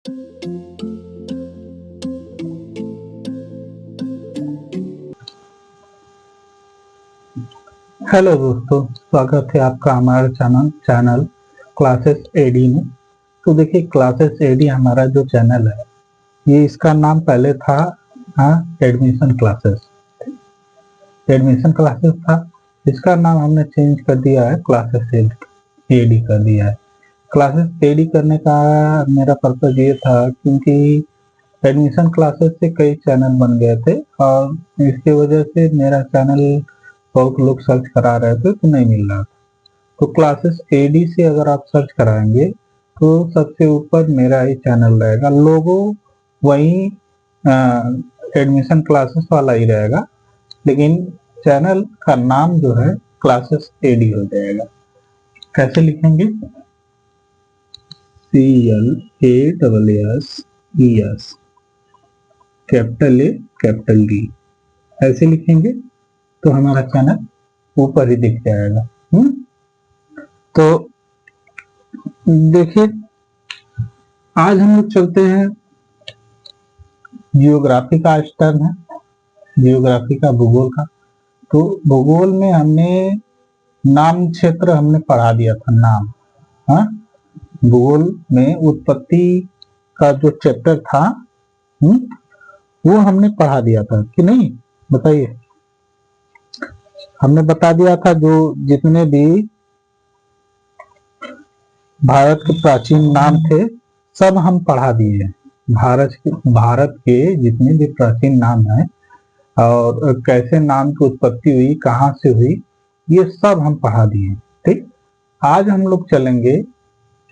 Hello दोस्तों, स्वागत है आपका हमारे चैनल क्लासेस एडी में। तो देखिए, क्लासेस एडी हमारा जो चैनल है, ये इसका नाम पहले था एडमिशन क्लासेस। एडमिशन क्लासेस था, इसका नाम हमने चेंज कर दिया है, क्लासेस एडी कर दिया है। क्लासेस एडी करने का मेरा पर्पज ये था क्योंकि एडमिशन क्लासेस से कई चैनल बन गए थे और इसकी वजह से मेरा चैनल बहुत लोग सर्च करा रहे थे तो नहीं मिल रहा था। तो क्लासेस एडी से अगर आप सर्च कराएंगे तो सबसे ऊपर मेरा ही चैनल रहेगा, लोगो वही एडमिशन क्लासेस वाला ही रहेगा, लेकिन चैनल का नाम जो है क्लासेस एडी हो जाएगा। कैसे लिखेंगे? CLASSES, capital A capital D, ऐसे लिखेंगे तो हमारा चैनल ऊपर ही दिख जाएगा। तो देखिए, आज हम लोग चलते हैं, जियोग्राफी का टर्म है, जियोग्राफी का, भूगोल का। तो भूगोल में हमने नाम क्षेत्र हमने पढ़ा दिया था, नाम। हाँ, भूगोल में उत्पत्ति का जो चैप्टर था वो हमने पढ़ा दिया था कि नहीं, बताइए। हमने बता दिया था जो जितने भी भारत के प्राचीन नाम थे सब हम पढ़ा दिए हैं। भारत के जितने भी प्राचीन नाम हैं और कैसे नाम की उत्पत्ति हुई, कहाँ से हुई, ये सब हम पढ़ा दिए। ठीक, आज हम लोग चलेंगे,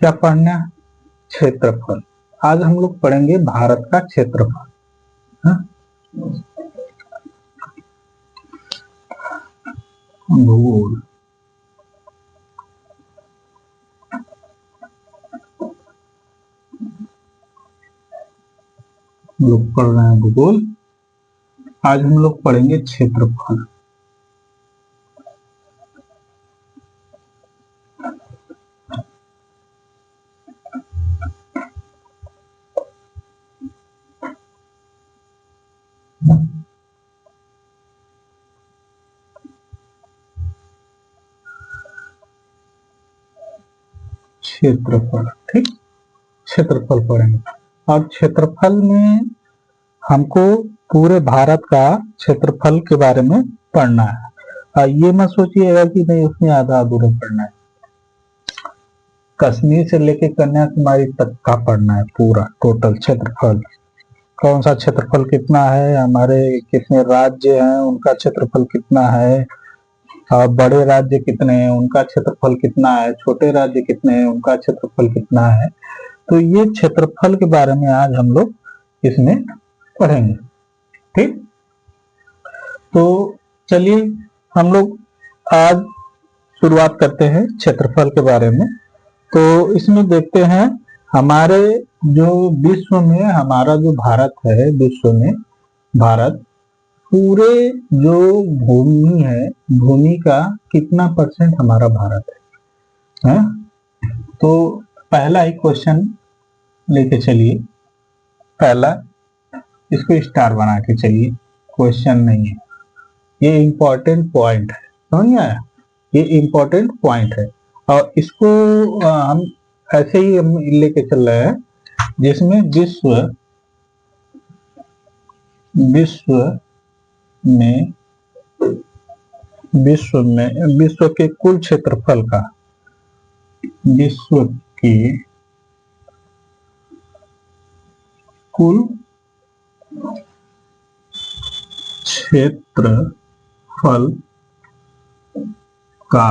क्या पढ़ना? क्षेत्रफल। आज हम लोग पढ़ेंगे भारत का क्षेत्रफल। भूगोल, लोग पढ़ रहे हैं भूगोल, आज हम लोग पढ़ेंगे क्षेत्रफल। क्षेत्रफल, ठीक, क्षेत्रफल पढ़ेंगे। और क्षेत्रफल में हमको पूरे भारत का क्षेत्रफल के बारे में पढ़ना है। ये मत सोचिएगा कि नहीं उसमें आधा अधूरा पढ़ना है। कश्मीर से लेके कन्याकुमारी तक का पढ़ना है, पूरा टोटल क्षेत्रफल। कौन सा क्षेत्रफल कितना है, हमारे कितने राज्य हैं उनका क्षेत्रफल कितना है, और बड़े राज्य कितने हैं उनका क्षेत्रफल कितना है, छोटे राज्य कितने हैं उनका क्षेत्रफल कितना है। तो ये क्षेत्रफल के बारे में आज हम लोग इसमें पढ़ेंगे। ठीक, तो चलिए हम लोग आज शुरुआत करते हैं क्षेत्रफल के बारे में। तो इसमें देखते हैं हमारे जो विश्व में, हमारा जो भारत है, विश्व में भारत पूरे जो भूमि है, भूमि का कितना परसेंट हमारा भारत है? तो पहला ही क्वेश्चन लेके चलिए, पहला, इसको स्टार बना के चलिए, क्वेश्चन नहीं है, ये इंपॉर्टेंट पॉइंट है, समझ में आया? ये इंपॉर्टेंट पॉइंट है और इसको हम ऐसे ही हम लेके चल रहे हैं, जिसमें विश्व में विश्व के कुल क्षेत्रफल का, विश्व के कुल क्षेत्रफल का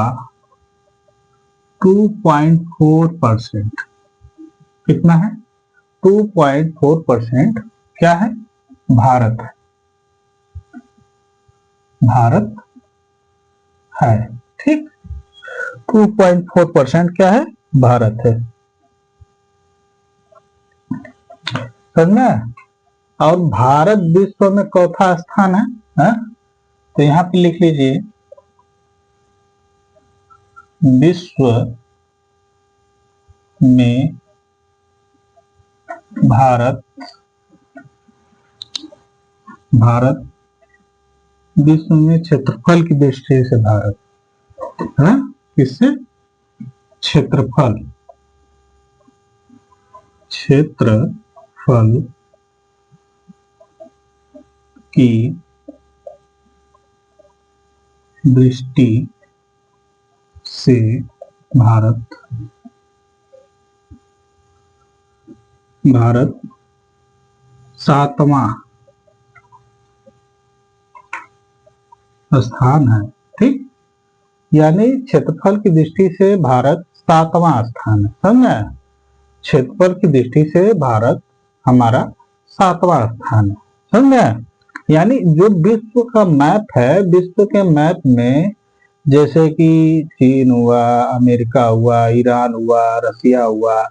2.4%, कितना है? 2.4% क्या है? भारत है। ठीक, 2.4% क्या है? भारत है, समझना? और भारत विश्व में चौथा स्थान है? तो यहां पे लिख लीजिए, विश्व में भारत भारत विश्व में क्षेत्रफल की दृष्टि से भारत है, किससे? क्षेत्रफल क्षेत्रफल की दृष्टि से भारत भारत 7वां स्थान है। ठीक, यानी क्षेत्रफल की दृष्टि से भारत 7वां स्थान है, समझे? क्षेत्रफल की दृष्टि से भारत हमारा 7वां स्थान है, समझे? यानी जो विश्व का मैप है, विश्व के मैप में जैसे कि चीन हुआ, अमेरिका हुआ, ईरान हुआ, रसिया हुआ,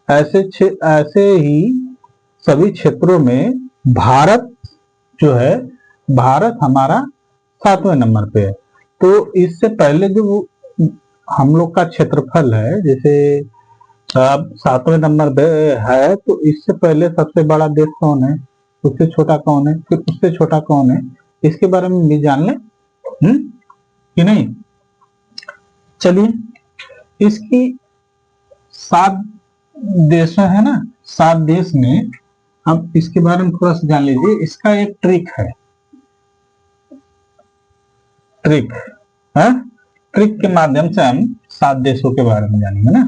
ऐसे ही सभी क्षेत्रों में भारत जो है, भारत हमारा 7वें नंबर पे है। तो इससे पहले जो हम लोग का क्षेत्रफल है, जैसे अब 7वें नंबर पे है, तो इससे पहले सबसे बड़ा देश कौन है, उससे छोटा कौन है, फिर उससे छोटा कौन है, इसके बारे में भी जान ले कि नहीं? चलिए, इसकी 7 देशों है ना, 7 देश में अब इसके बारे में थोड़ा सा जान लीजिए। इसका एक ट्रिक है, ट्रिक है, ट्रिक के माध्यम से हम 7 देशों के बारे में जानेंगे ना।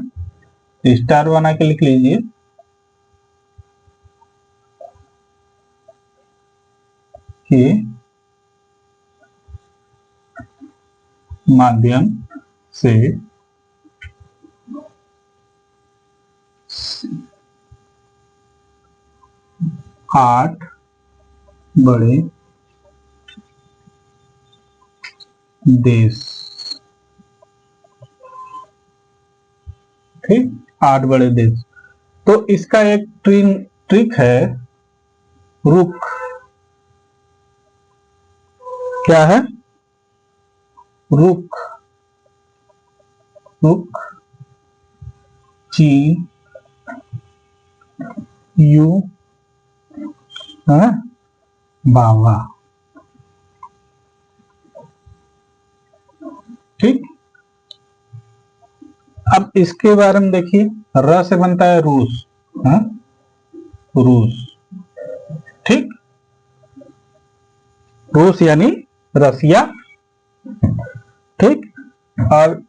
तो स्टार बना के लिख लीजिए कि माध्यम से 8 बड़े देश, ठीक, 8 बड़े देश। तो इसका एक ट्रिक है, रुक, क्या है? रुक, रुक, चीन, यू, बावा, ठीक। अब इसके बारे में देखिए, र से बनता है रूस, रूस, ठीक, रूस यानी रसिया, ठीक। और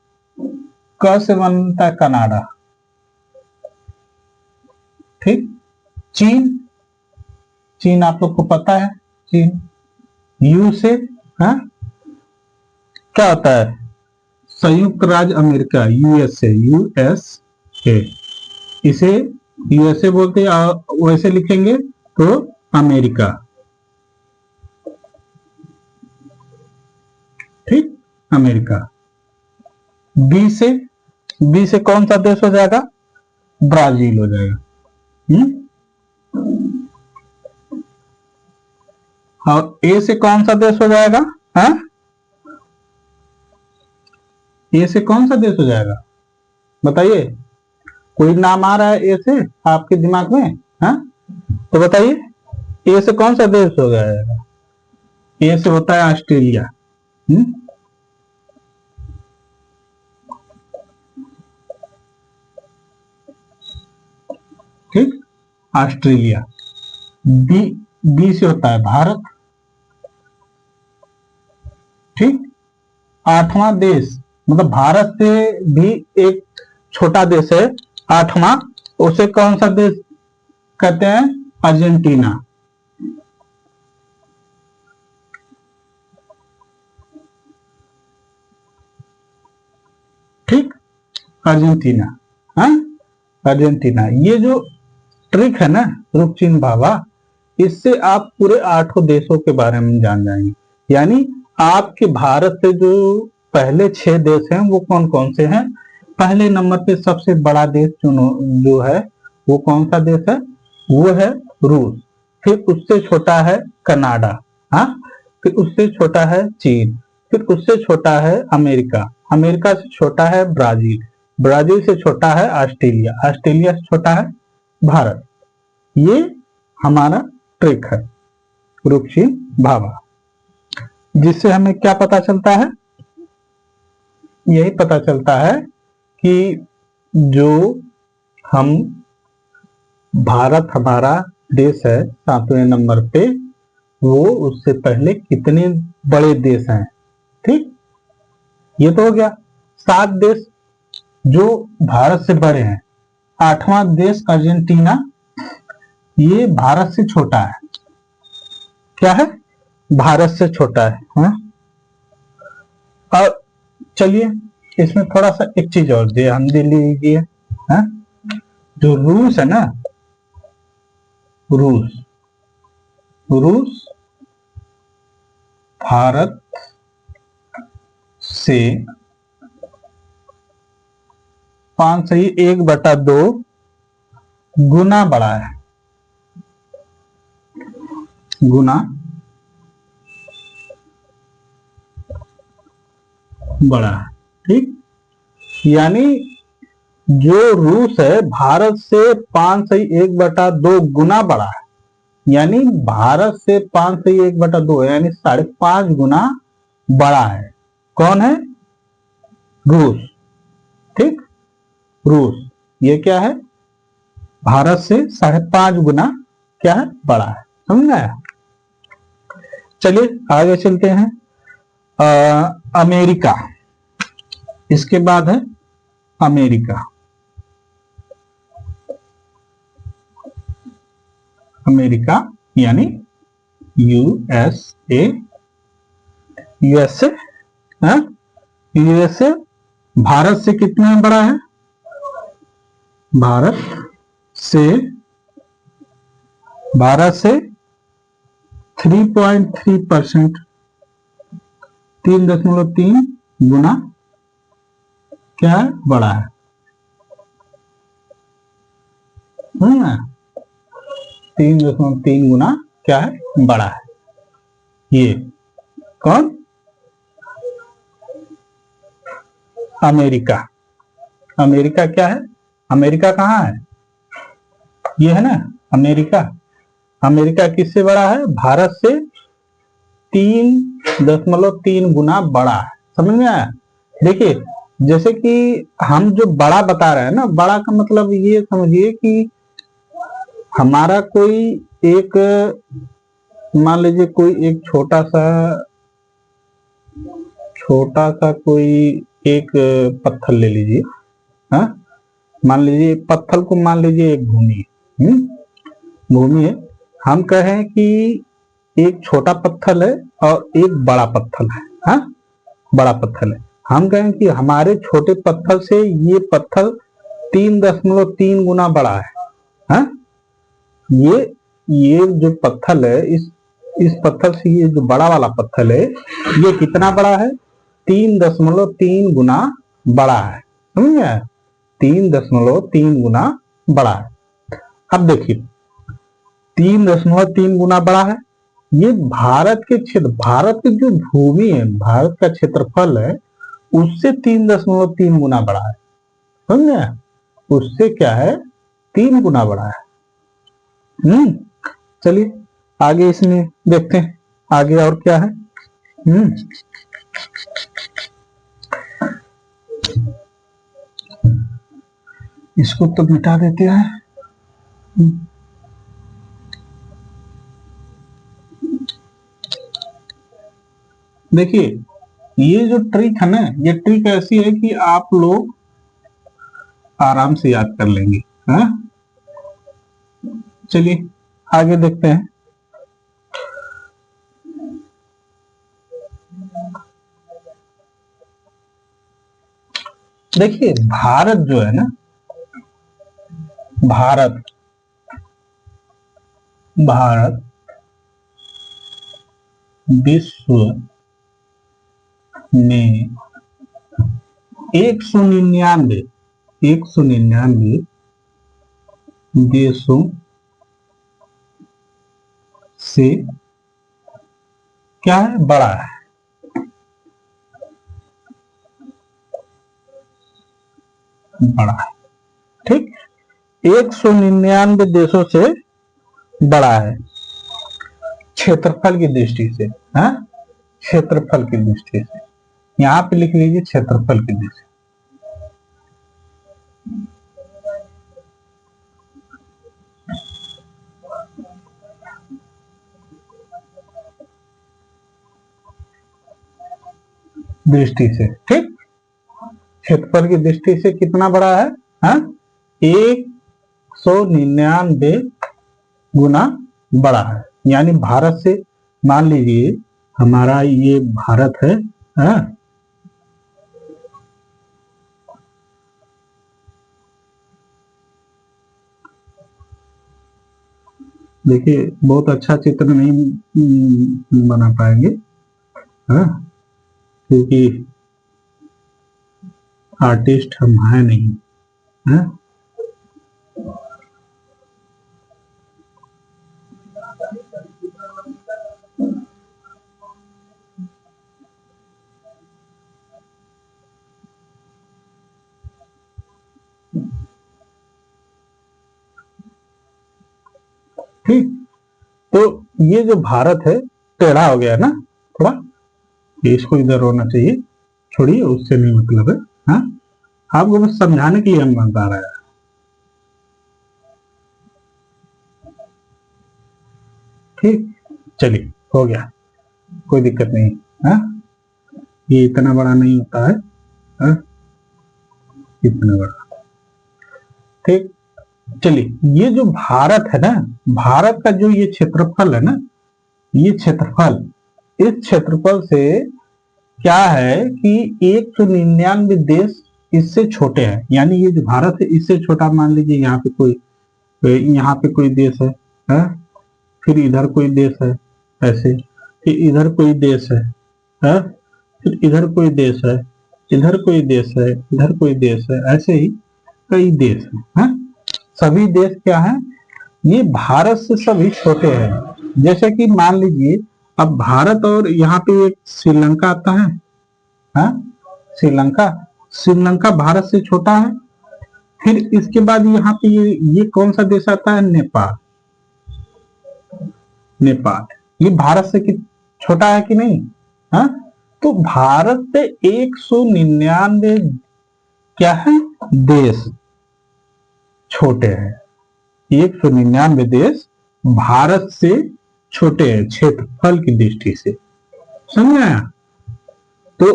क से बनता है कनाडा, ठीक। चीन, चीन आप लोग को पता है, चीन। यू से क्या होता है? संयुक्त राज्य अमेरिका, यूएसए, यूएसए, इसे यूएसए बोलते हैं, वैसे लिखेंगे तो अमेरिका, ठीक, अमेरिका। बी से कौन सा देश हो जाएगा? ब्राजील हो जाएगा। और ए से कौन सा देश हो जाएगा? ए से कौन सा देश हो जाएगा, बताइए? कोई नाम आ रहा है ए से आपके दिमाग में? तो बताइए, ए से कौन सा देश हो जाएगा? ए से होता है ऑस्ट्रेलिया, ठीक, ऑस्ट्रेलिया। बी से होता है भारत, ठीक। 8वां देश, मतलब भारत से भी एक छोटा देश है 8वां, उसे कौन सा देश कहते हैं? अर्जेंटीना, ठीक, अर्जेंटीना, अर्जेंटीना। ये जो ट्रिक है ना, रुकचिन बाबा, इससे आप पूरे 8 देशों के बारे में जान जाएंगे। यानी आपके भारत से जो पहले 6 देश हैं वो कौन कौन से हैं? पहले नंबर पे सबसे बड़ा देश जो है वो कौन सा देश है? वो है रूस। फिर उससे छोटा है कनाडा, फिर उससे छोटा है चीन, फिर उससे छोटा है अमेरिका, अमेरिका से छोटा है ब्राजील, ब्राजील से छोटा है ऑस्ट्रेलिया, ऑस्ट्रेलिया से छोटा है भारत। ये हमारा ट्रिक है रुचि भावा, जिससे हमें क्या पता चलता है, यही पता चलता है कि जो हम भारत हमारा देश है 7वें नंबर पे, वो उससे पहले कितने बड़े देश हैं। ठीक, ये तो हो गया 7 देश जो भारत से बड़े हैं। 8वां देश अर्जेंटीना, ये भारत से छोटा है। क्या है? भारत से छोटा है, हाँ? और चलिए इसमें थोड़ा सा एक चीज और ध्यान दे लीजिए, हाँ? जो रूस है ना, रूस रूस भारत से 5/1/2 गुना बड़ा है, गुना बड़ा है। ठीक, यानी जो रूस है भारत से 5/1/2 गुना बड़ा है, यानी भारत से 5/1/2 यानी 5.5 गुना बड़ा है। कौन है? रूस। ठीक, रूस ये क्या है? भारत से 5.5 गुना क्या है? बड़ा है। समझ में आया? चलिए आगे चलते हैं। अमेरिका, इसके बाद है अमेरिका। अमेरिका यानी यूएसए, यूएसए, यूएसए भारत से कितना बड़ा है? भारत से 3.3%, 3.3 गुना क्या है? बड़ा है। 3.3 गुना क्या है? बड़ा है। ये कौन? अमेरिका। अमेरिका क्या है? अमेरिका कहाँ है? ये है ना अमेरिका। अमेरिका किससे बड़ा है? भारत से 3.3 गुना बड़ा है। समझ में आया? देखिए जैसे कि हम जो बड़ा बता रहे हैं ना, बड़ा का मतलब ये समझिए कि हमारा कोई एक, मान लीजिए कोई एक छोटा सा कोई एक पत्थर ले लीजिए, हाँ? मान लीजिए पत्थर को मान लीजिए एक भूमि, भूमि है। हम कहें कि एक छोटा पत्थर है और एक बड़ा पत्थर है, हाँ? बड़ा पत्थर है। हम कहें कि हमारे छोटे पत्थर से ये पत्थर 3.3 गुना बड़ा है, हाँ? ये जो पत्थर है, इस पत्थर से ये जो बड़ा वाला पत्थर है, ये कितना बड़ा है? 3.3 गुना बड़ा है। समझ गए? 3.3 गुना बड़ा है। अब देखिए 3.3 गुना बड़ा है। ये भारत के क्षेत्र, भारत की जो भूमि है, भारत का क्षेत्रफल है, उससे 3.3 गुना बड़ा है। समझ गए? उससे क्या है? 3 गुना बड़ा है। चलिए आगे इसमें देखते हैं आगे और क्या है। इसको तो मिटा देते हैं। देखिए ये जो ट्रिक है ना, ये ट्रिक ऐसी है कि आप लोग आराम से याद कर लेंगे, हाँ? चलिए आगे देखते हैं। देखिए भारत जो है ना, भारत विश्व में 199 देशों से क्या है? बड़ा है। बड़ा है। ठीक, 199 देशों से बड़ा है क्षेत्रफल की दृष्टि से। हाँ, क्षेत्रफल की दृष्टि से यहां पे लिख लीजिए क्षेत्रफल की दृष्टि। दृष्टि से ठीक, क्षेत्रफल की दृष्टि से कितना बड़ा है? हाँ, 199 गुना बड़ा है। यानी भारत से, मान लीजिए हमारा ये भारत है, हाँ, देखिए बहुत अच्छा चित्र नहीं बना पाएंगे, हाँ, क्योंकि आर्टिस्ट हम हैं नहीं, हाँ? ठीक, तो ये जो भारत है टेढ़ा हो गया ना थोड़ा, इसको इधर होना चाहिए, छोड़िए उससे नहीं मतलब है, हाँ, आपको बस समझाने के लिए हम बता रहे हैं। ठीक, चलिए हो गया, कोई दिक्कत नहीं, हाँ, ये इतना बड़ा नहीं होता है, हाँ, इतना बड़ा। ठीक, चलिए ये जो भारत है ना, भारत का जो ये क्षेत्रफल है ना, ये क्षेत्रफल, इस क्षेत्रफल से क्या है कि 199 देश इससे छोटे हैं। यानी ये जो भारत है इससे छोटा, मान लीजिए यहाँ पे कोई, यहाँ पे कोई देश है? फिर इधर कोई देश है, ऐसे, फिर इधर कोई देश है? फिर इधर कोई देश है, इधर कोई देश है, इधर कोई देश है, ऐसे ही कई देश है? सभी देश क्या है? ये भारत से सभी छोटे हैं। जैसे कि मान लीजिए अब भारत और यहाँ पे एक श्रीलंका आता है, हाँ, श्रीलंका, श्रीलंका भारत से छोटा है। फिर इसके बाद यहाँ पे ये कौन सा देश आता है? नेपाल, नेपाल, ये भारत से छोटा है कि नहीं? हाँ, तो भारत से 199 क्या है? देश छोटे हैं। 199 देश भारत से छोटे हैं क्षेत्रफल की दृष्टि से, समझ आया? तो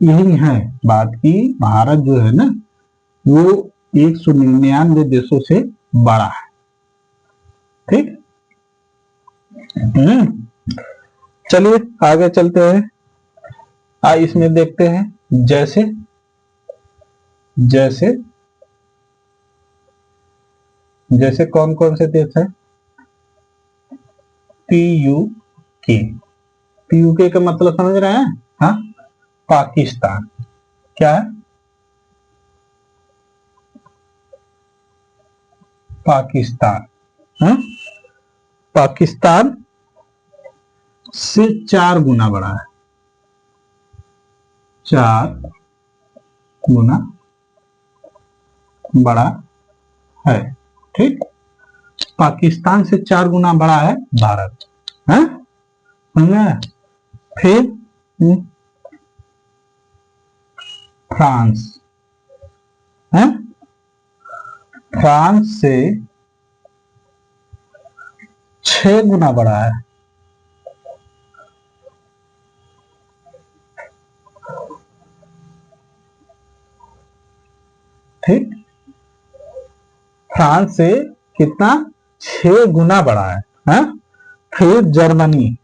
यही है बात की भारत जो है ना वो 199 देशों से बड़ा है। ठीक, चलिए आगे चलते हैं। इसमें देखते हैं जैसे, जैसे जैसे कौन कौन से देश है? PUK, PUK का मतलब समझ रहे हैं? हाँ, पाकिस्तान, क्या है? पाकिस्तान, हाँ? पाकिस्तान से 4 गुना बड़ा है, 4 गुना बड़ा है। ठीक, पाकिस्तान से 4 गुना बड़ा है भारत, है? फिर फ्रांस है, फ्रांस से 6 गुना बड़ा है। ठीक, फ्रांस से कितना? 6 गुना बड़ा है? फिर जर्मनी,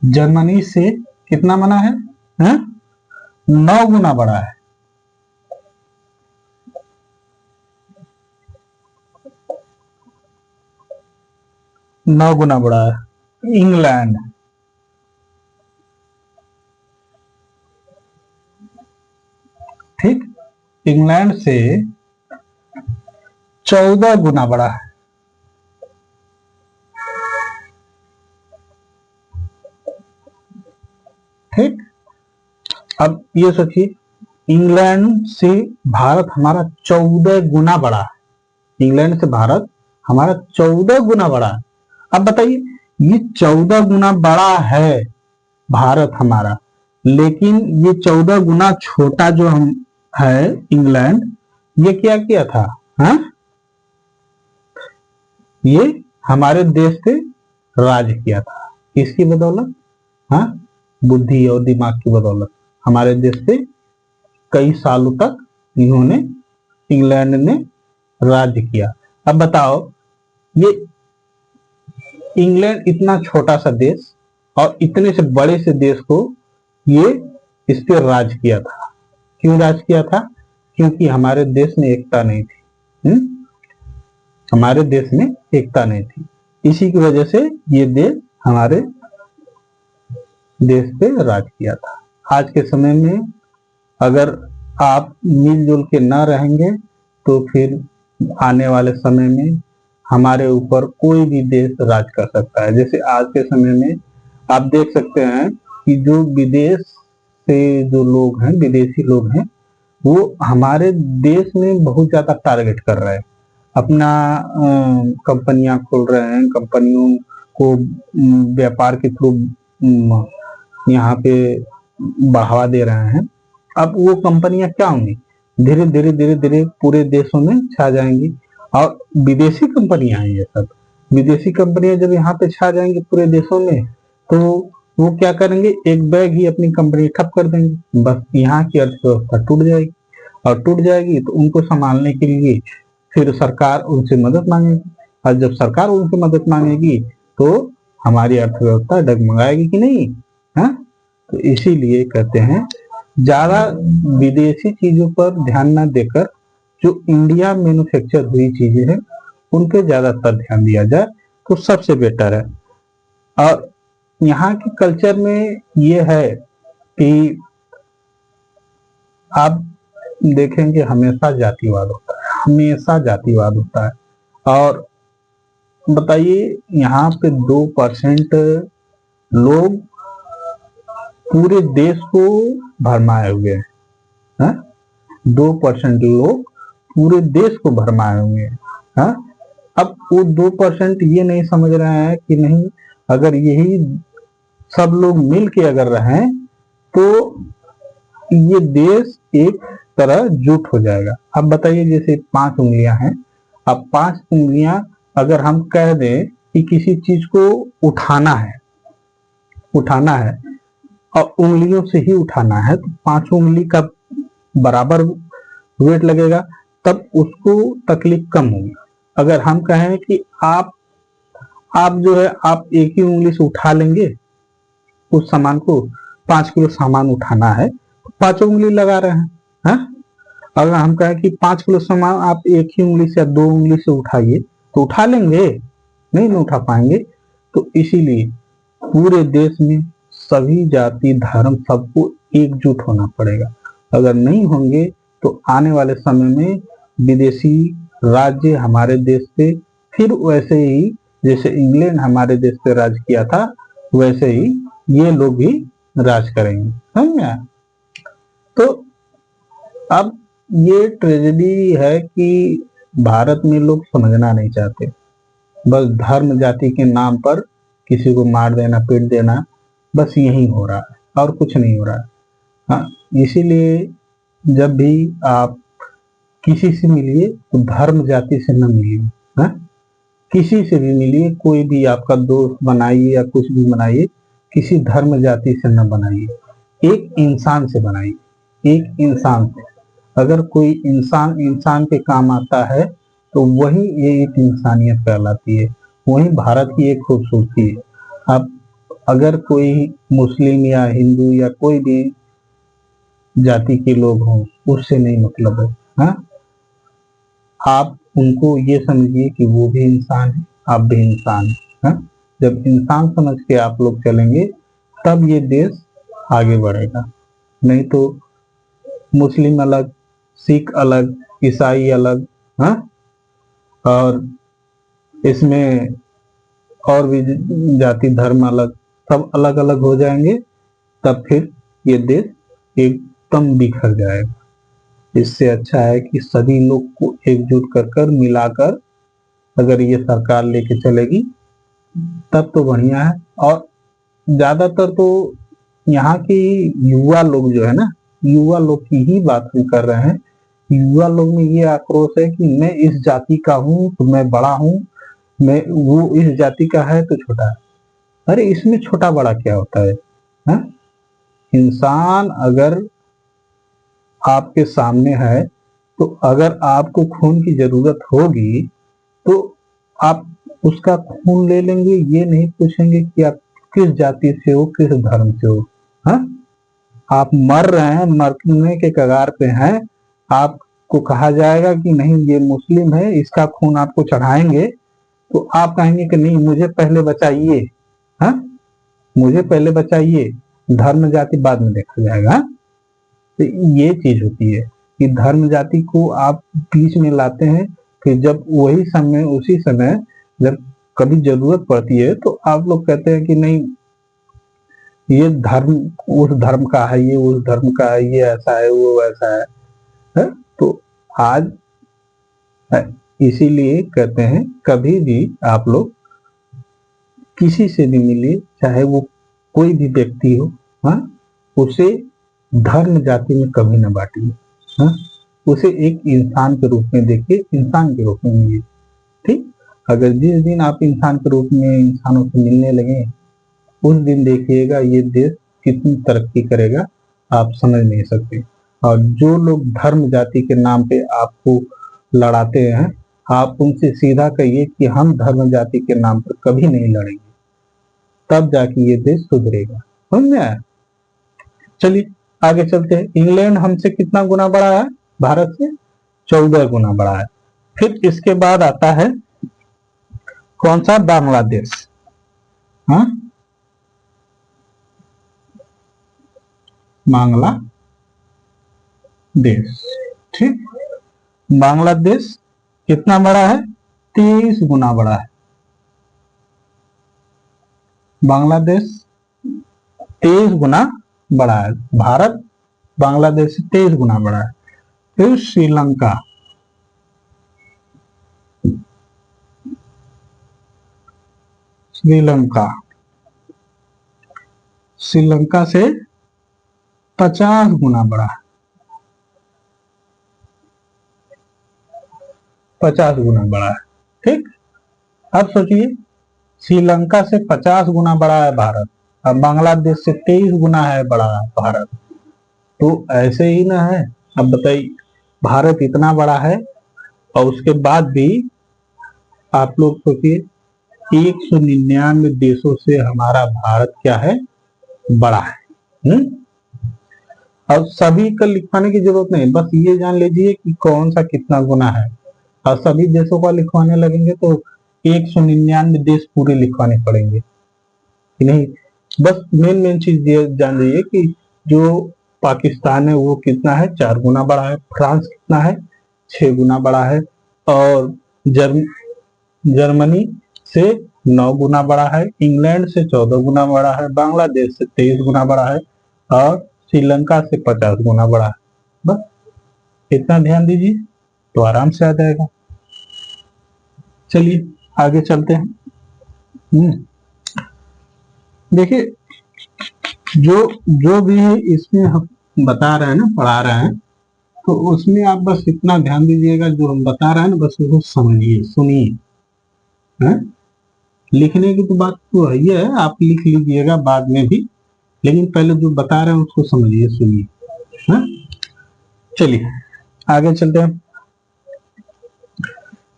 जर्मनी से कितना बना है? 9 गुना बड़ा है। नौ गुना बड़ा है। इंग्लैंड, ठीक, इंग्लैंड से 14 गुना बड़ा है। ठीक, अब ये सोचिए इंग्लैंड से भारत हमारा 14 गुना बड़ा है। इंग्लैंड से भारत हमारा 14 गुना बड़ा है। अब बताइए, ये 14 गुना बड़ा है भारत हमारा, लेकिन ये 14 गुना छोटा जो हम है इंग्लैंड, ये क्या किया था? हा? ये हमारे देश पे राज किया था। किसकी बदौलत? हाँ, बुद्धि और दिमाग की बदौलत हमारे देश पे कई सालों तक इन्होंने, इंग्लैंड ने राज्य किया। अब बताओ, ये इंग्लैंड इतना छोटा सा देश और इतने से बड़े से देश को ये इस पे राज किया था। क्यों राज किया था? क्योंकि हमारे देश में एकता नहीं थी। हमारे देश में एकता नहीं थी, इसी की वजह से ये देश हमारे देश पे राज किया था। आज के समय में अगर आप मिलजुल के न रहेंगे तो फिर आने वाले समय में हमारे ऊपर कोई भी देश राज कर सकता है। जैसे आज के समय में आप देख सकते हैं कि जो विदेश से जो लोग हैं, विदेशी लोग हैं, वो हमारे देश में बहुत ज्यादा टारगेट कर रहे हैं। अपना कंपनियां खोल रहे हैं, कंपनियों को व्यापार के थ्रू यहाँ पे बढ़ावा दे रहे हैं। अब वो कंपनियां क्या होंगी? धीरे धीरे धीरे धीरे पूरे देशों में छा जाएंगी। और विदेशी कंपनियां हैं ये सब। विदेशी कंपनियां जब यहाँ पे छा जाएंगी पूरे देशों में, तो वो क्या करेंगे? एक बैग ही अपनी कंपनी ठप कर देंगे। बस यहाँ की अर्थव्यवस्था टूट जाएगी, और टूट जाएगी तो उनको संभालने के लिए फिर सरकार उनसे मदद मांगेगी। और जब सरकार उनसे मदद मांगेगी तो हमारी अर्थव्यवस्था डगमगाएगी कि नहीं? हाँ, तो इसीलिए कहते हैं ज्यादा विदेशी चीजों पर ध्यान न देकर जो इंडिया मैन्युफैक्चर हुई चीजें हैं उन पे ज्यादातर ध्यान दिया जाए तो सबसे बेटर है। और यहाँ के कल्चर में ये है कि आप देखेंगे हमेशा जातिवाद होता है, हमेशा जातिवाद होता है। और बताइए, यहाँ पे 2% लोग पूरे देश को भरमाए हुए हैं। 2% लोग पूरे देश को भरमाए हुए हैं। अब वो 2% ये नहीं समझ रहे हैं कि नहीं, अगर यही सब लोग मिल के अगर रहें तो ये देश एक तरह जुट हो जाएगा। अब बताइए, जैसे 5 उंगलियां हैं, अब 5 उंगलियां अगर हम कह दें कि किसी चीज को उठाना है और उंगलियों से ही उठाना है, तो 5 उंगली का बराबर वेट लगेगा, तब उसको तकलीफ कम होगी। अगर हम कहें कि आप जो है आप एक ही उंगली से उठा लेंगे उस सामान को, 5 किलो सामान उठाना है तो 5 उंगली लगा रहे हैं। अगर हम कहें कि 5 किलो सामान आप एक ही उंगली से या 2 उंगली से उठाइए तो उठा लेंगे? नहीं ना उठा पाएंगे। तो इसीलिए पूरे देश में सभी जाति धर्म सबको एकजुट होना पड़ेगा। अगर नहीं होंगे तो आने वाले समय में विदेशी राज्य हमारे देश पे फिर वैसे ही जैसे इंग्लैंड हमारे देश पे राज किया था वैसे ही ये लोग भी राज करेंगे। समझ? तो अब ये ट्रेजेडी है कि भारत में लोग समझना नहीं चाहते, बस धर्म जाति के नाम पर किसी को मार देना, पीट देना, बस यही हो रहा है और कुछ नहीं हो रहा है। हाँ, इसीलिए जब भी आप किसी से मिलिए तो धर्म जाति से न मिलिए। हाँ, किसी से भी मिलिए, कोई भी आपका दोस्त बनाइए या कुछ भी बनाइए, किसी धर्म जाति से न बनाइए, एक इंसान से बनाइए, एक इंसान से। अगर कोई इंसान के काम आता है तो वही ये एक इंसानियत कहलाती है, वही भारत की एक खूबसूरती है। अब अगर कोई मुस्लिम या हिंदू या कोई भी जाति के लोग हों, उससे नहीं मतलब है। हाँ, आप उनको ये समझिए कि वो भी इंसान है, आप भी इंसान है। हाँ? जब इंसान समझ के आप लोग चलेंगे तब ये देश आगे बढ़ेगा। नहीं तो मुस्लिम अलग, सिख अलग, ईसाई अलग, हाँ, और इसमें और भी जाति धर्म अलग, सब अलग अलग हो जाएंगे, तब फिर ये देश एकदम बिखर जाएगा। इससे अच्छा है कि सभी लोग को एकजुट कर कर मिलाकर अगर ये सरकार लेके चलेगी तब तो बढ़िया है। और ज्यादातर तो यहाँ के युवा लोग जो है ना, युवा लोग की ही बात हम कर रहे हैं। युवा लोग में ये आक्रोश है कि मैं इस जाति का हूँ तो मैं बड़ा हूँ, मैं वो इस जाति का है तो छोटा है। अरे इसमें छोटा बड़ा क्या होता है, हा? इंसान अगर आपके सामने है तो अगर आपको खून की जरूरत होगी तो आप उसका खून ले लेंगे, ये नहीं पूछेंगे कि आप किस जाति से हो, किस धर्म से हो। हाँ, आप मर रहे हैं, मरने के कगार पे हैं, आपको कहा जाएगा कि नहीं ये मुस्लिम है, इसका खून आपको चढ़ाएंगे, तो आप कहेंगे कि नहीं मुझे पहले बचाइए। हाँ, मुझे पहले बचाइए, धर्म जाति बाद में देखा जाएगा। तो ये चीज होती है कि धर्म जाति को आप बीच में लाते हैं, फिर जब वही समय उसी समय जब कभी जरूरत पड़ती है तो आप लोग कहते हैं कि नहीं ये धर्म उस धर्म का है, ये उस धर्म का है, ये ऐसा है वो वैसा है? तो आज इसीलिए कहते हैं कभी भी आप लोग किसी से भी मिलिए, चाहे वो कोई भी व्यक्ति हो, हाँ, उसे धर्म जाति में कभी न बांटिए। हाँ, उसे एक इंसान के रूप में देखिए, इंसान के रूप में मिलिए। ठीक, अगर जिस दिन आप इंसान के रूप में इंसानों से मिलने लगे उस दिन देखिएगा ये देश कितनी तरक्की करेगा, आप समझ नहीं सकते। और जो लोग धर्म जाति के नाम पे आपको लड़ाते हैं, आप उनसे सीधा कहिए कि हम धर्म जाति के नाम पर कभी नहीं लड़ेंगे, तब जाके ये देश सुधरेगा। समझ में आया? चलिए आगे चलते हैं। इंग्लैंड हमसे कितना गुना बड़ा है? भारत से 14 गुना बड़ा है। फिर इसके बाद आता है कौन सा? बांग्लादेश। हाँ, बांग्लादेश। ठीक, बांग्लादेश कितना बड़ा है? 23 गुना बड़ा है। बांग्लादेश 23 गुना बड़ा है। भारत बांग्लादेश से 23 गुना बड़ा है। फिर श्रीलंका, श्रीलंका श्रीलंका से 50 गुना बड़ा है। 50 गुना बड़ा है। ठीक, अब सोचिए श्रीलंका से 50 गुना बड़ा है भारत, अब बांग्लादेश से 23 गुना है बड़ा भारत, तो ऐसे ही ना है। अब बताइए, भारत इतना बड़ा है और उसके बाद भी आप लोग सोचिए 199 देशों से हमारा भारत क्या है? बड़ा है। और सभी का लिखवाने की जरूरत नहीं, बस ये जान लीजिए कि कौन सा कितना गुना है। और सभी देशों का लिखवाने लगेंगे तो 199 देश पूरे लिखवाने पड़ेंगे कि नहीं। बस मेन मेन चीज ये जान लीजिए कि जो पाकिस्तान है वो कितना है? 4 गुना बड़ा है। फ्रांस कितना है? 6 गुना बड़ा है। और जर्म जर्मनी से 9 गुना बड़ा है। इंग्लैंड से 14 गुना बड़ा है। बांग्लादेश से 23 गुना बड़ा है। और श्रीलंका से 50 गुना बड़ा है। बस इतना ध्यान दीजिए तो आराम से आ जाएगा। चलिए आगे चलते हैं। देखिए, जो जो भी है इसमें हम बता रहे हैं ना, पढ़ा रहे हैं, तो उसमें आप बस इतना ध्यान दीजिएगा, जो हम बता रहे हैं ना बस उसको समझिए, सुनिए। हैं? लिखने की तो बात तो है ही है, आप लिख लीजिएगा बाद में भी, लेकिन पहले जो बता रहे हैं उसको समझिए, सुनिए। हैं? चलिए आगे चलते हैं।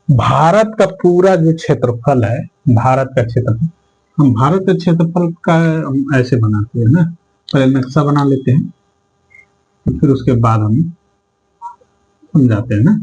भारत का पूरा जो क्षेत्रफल है, भारत का क्षेत्रफल, हम भारत के क्षेत्रफल का हम ऐसे बनाते हैं ना, पहले नक्शा बना लेते हैं फिर उसके बाद हम समझाते हैं ना।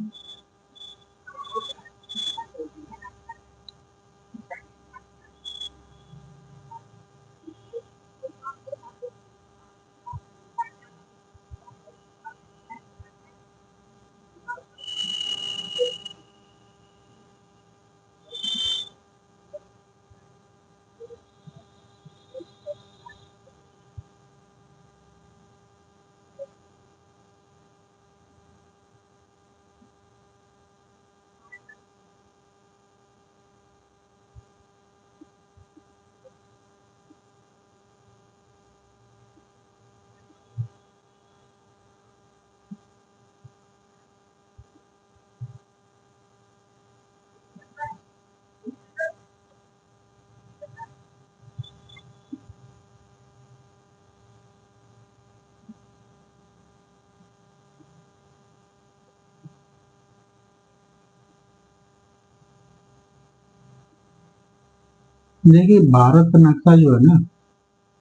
देखिए भारत का नक्शा जो है ना,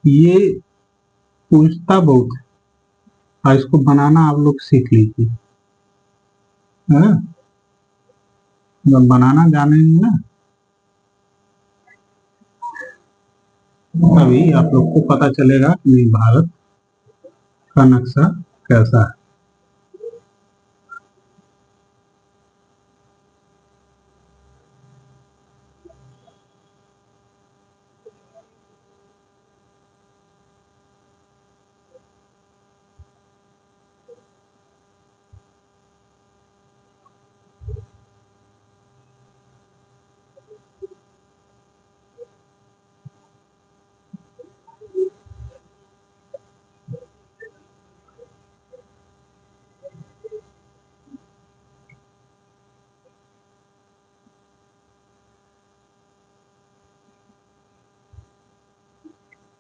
ये पूछता बहुत है, और इसको बनाना आप लोग सीख लीजिए, है ना। जब बनाना जानेंगे ना, तभी आप लोग को पता चलेगा कि नहीं भारत का नक्शा कैसा है।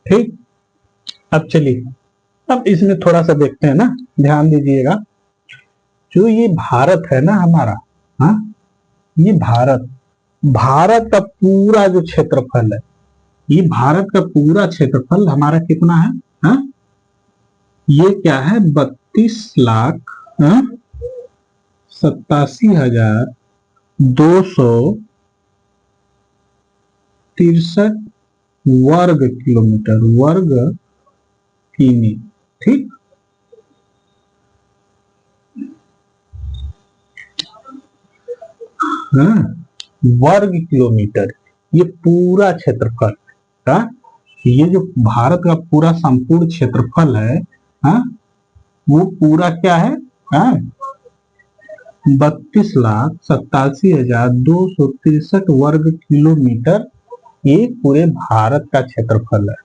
ठीक, अब चलिए, अब इसमें थोड़ा सा देखते हैं ना, ध्यान दीजिएगा। जो ये भारत है ना हमारा, हाँ, ये भारत, भारत का पूरा जो क्षेत्रफल है, ये भारत का पूरा क्षेत्रफल हमारा कितना है, हाँ? ये क्या है, 32 लाख, हाँ? 87,263 वर्ग किलोमीटर, वर्ग किमी। ठीक, हाँ, वर्ग किलोमीटर, ये पूरा क्षेत्रफल, हाँ, ये जो भारत का पूरा संपूर्ण क्षेत्रफल है, हाँ, वो पूरा क्या है, हाँ, 32,87,263 वर्ग किलोमीटर, ये पूरे भारत का क्षेत्रफल है।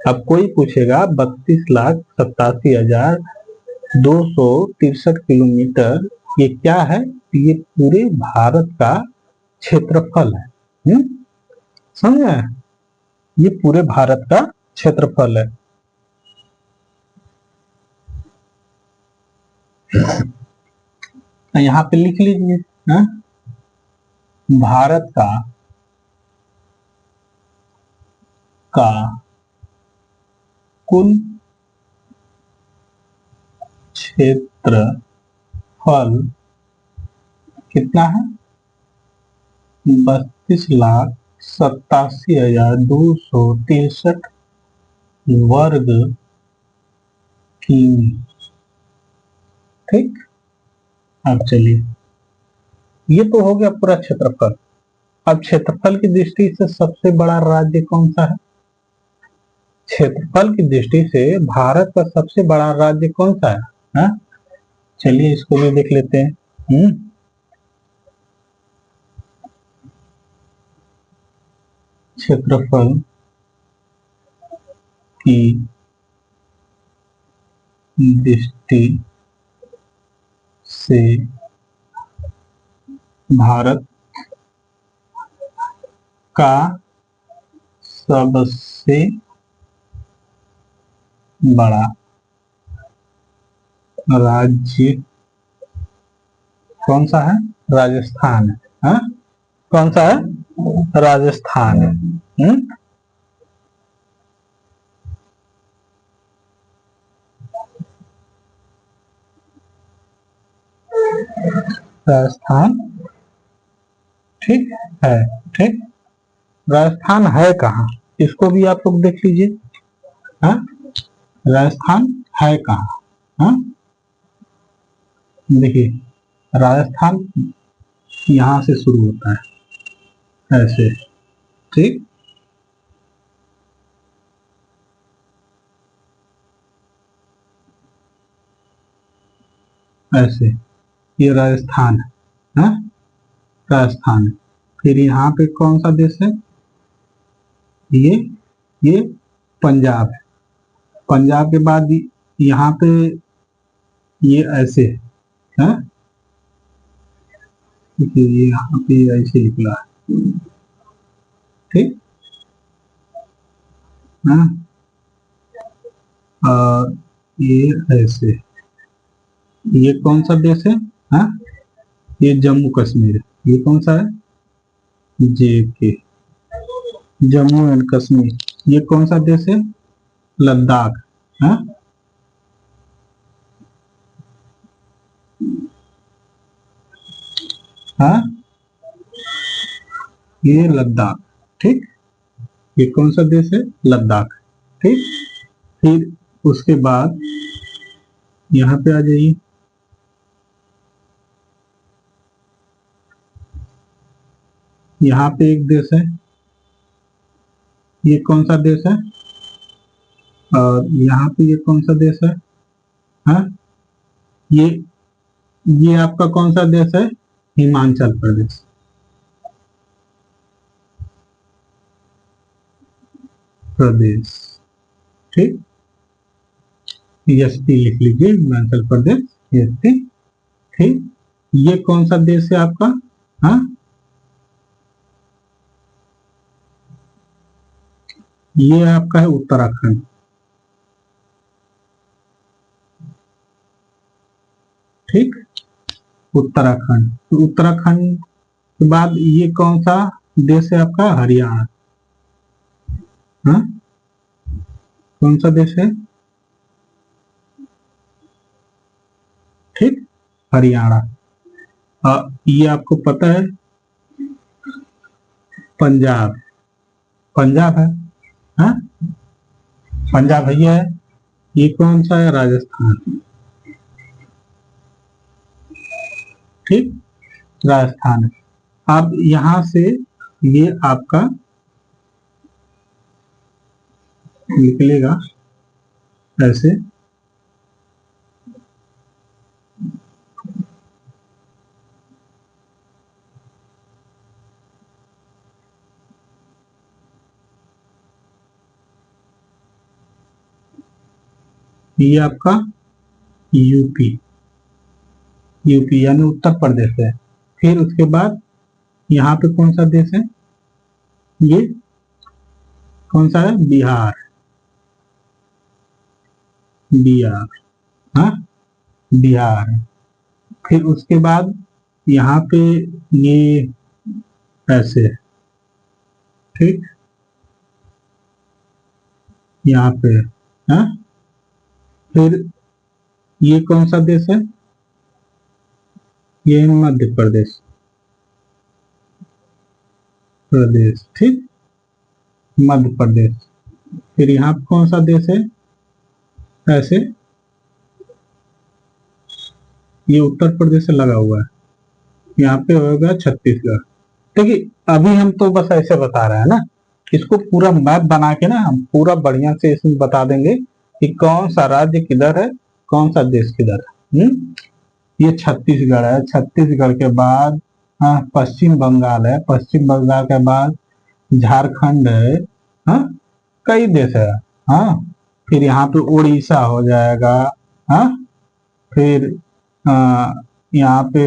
अब कोई पूछेगा 32,87,263 किलोमीटर ये क्या है, ये पूरे भारत का क्षेत्रफल है। समझे, ये पूरे भारत का क्षेत्रफल है। यहाँ पे लिख लीजिए, हाँ? भारत का कुल क्षेत्रफल कितना है, 32,87,263 वर्ग किमी। ठीक, अब चलिए, ये तो हो गया पूरा क्षेत्रफल। अब क्षेत्रफल की दृष्टि से सबसे बड़ा राज्य कौन सा है, क्षेत्रफल की दृष्टि से भारत का सबसे बड़ा राज्य कौन सा है, हाँ? चलिए इसको भी देख लेते हैं। क्षेत्रफल की दृष्टि से भारत का सबसे बड़ा राज्य कौन सा है, राजस्थान है, हाँ? कौन सा है, राजस्थान है। राजस्थान, ठीक है, ठीक, राजस्थान है कहाँ, इसको भी आप लोग देख लीजिए, हाँ? राजस्थान है कहाँ, हाँ? देखिए राजस्थान यहाँ से शुरू होता है, ऐसे, ठीक, ऐसे, ये राजस्थान है, हाँ? राजस्थान है। फिर यहाँ पे कौन सा देश है, ये पंजाब है। पंजाब के बाद यहाँ पे ये ऐसे है, हाँ? ये यहाँ पे ऐसे निकला है, ठीक, हाँ? और ये ऐसे, ये कौन सा देश है, हाँ? ये जम्मू कश्मीर है। ये कौन सा है, जे के, जम्मू एंड कश्मीर ये कौन सा देश है? लद्दाख। हाँ, हाँ, ये लद्दाख। ठीक, ये कौन सा देश है? लद्दाख। ठीक, फिर उसके बाद यहाँ पे आ जाइए। यहाँ पे एक देश है, ये कौन सा देश है? और यहाँ पे ये कौन सा देश है? हाँ, ये ये आपका कौन सा देश है? हिमाचल प्रदेश। प्रदेश। ठीक, एसपी लिख लीजिए, हिमाचल प्रदेश, एसपी। ठीक, ये कौन सा देश है आपका? हाँ, ये आपका है उत्तराखंड। ठीक, उत्तराखंड। तो उत्तराखंड के बाद ये कौन सा देश है आपका? हरियाणा। हाँ, कौन सा देश है? ठीक, हरियाणा। ये आपको पता है पंजाब। पंजाब है। हाँ, पंजाब है, ये है। ये कौन सा है? राजस्थान। ठीक, राजस्थान है। अब यहां से ये आपका निकलेगा ऐसे, ये आपका यूपी। यूपी यानी उत्तर प्रदेश है। फिर उसके बाद यहाँ पे कौन सा देश है? ये कौन सा है? बिहार। बिहार। हाँ, बिहार। फिर उसके बाद यहाँ पे ये ऐसे है। ठीक, यहाँ पे। हाँ, फिर ये कौन सा देश है? ये मध्य प्रदेश। प्रदेश। ठीक, मध्य प्रदेश। फिर यहाँ पे कौन सा देश है? ऐसे, ये उत्तर प्रदेश से लगा हुआ है। यहाँ पे होगा छत्तीसगढ़। देखिए, अभी हम तो बस ऐसे बता रहे हैं ना, इसको पूरा मैप बना के ना हम पूरा बढ़िया से इसमें बता देंगे कि कौन सा राज्य किधर है, कौन सा देश किधर है। ये छत्तीसगढ़ है। छत्तीसगढ़ के बाद हाँ पश्चिम बंगाल है। पश्चिम बंगाल के बाद झारखंड है। हाँ, कई देश है। हाँ, फिर यहाँ पे उड़ीसा हो जाएगा। हाँ, फिर यहाँ पे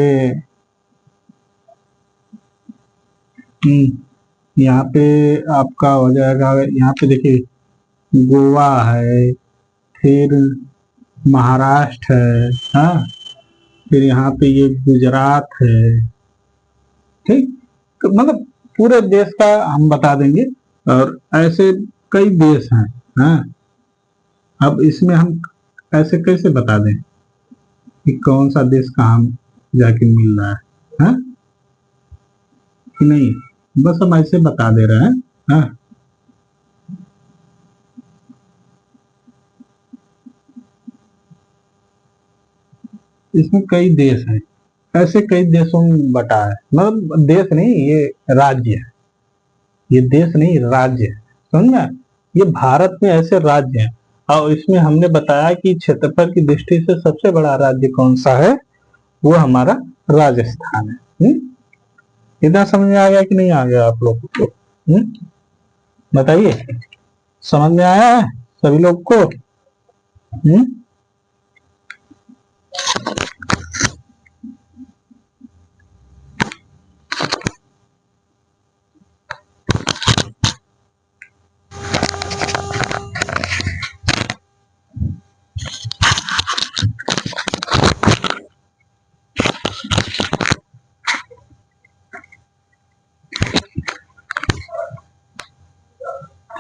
यहाँ पे आपका हो जाएगा। यहाँ पे देखिए गोवा है, फिर महाराष्ट्र है। हाँ, फिर यहाँ पे ये गुजरात है। ठीक, तो मतलब पूरे देश का हम बता देंगे। और ऐसे कई देश हैं। हाँ, अब इसमें हम ऐसे कैसे बता दें कि कौन सा देश कहाँ जाके मिल रहा है? हाँ, कि नहीं, बस हम ऐसे बता दे रहे हैं। हाँ, इसमें कई देश हैं। ऐसे कई देशों में बटा है, मतलब देश नहीं, ये राज्य है। ये देश नहीं, राज्य है। समझना, ये भारत में ऐसे राज्य हैं। और इसमें हमने बताया कि क्षेत्रफल की दृष्टि से सबसे बड़ा राज्य कौन सा है? वो हमारा राजस्थान है। इतना समझ में आ गया कि नहीं आ गया आप लोगों को? बताइए, समझ में आया है सभी लोग को? हम्म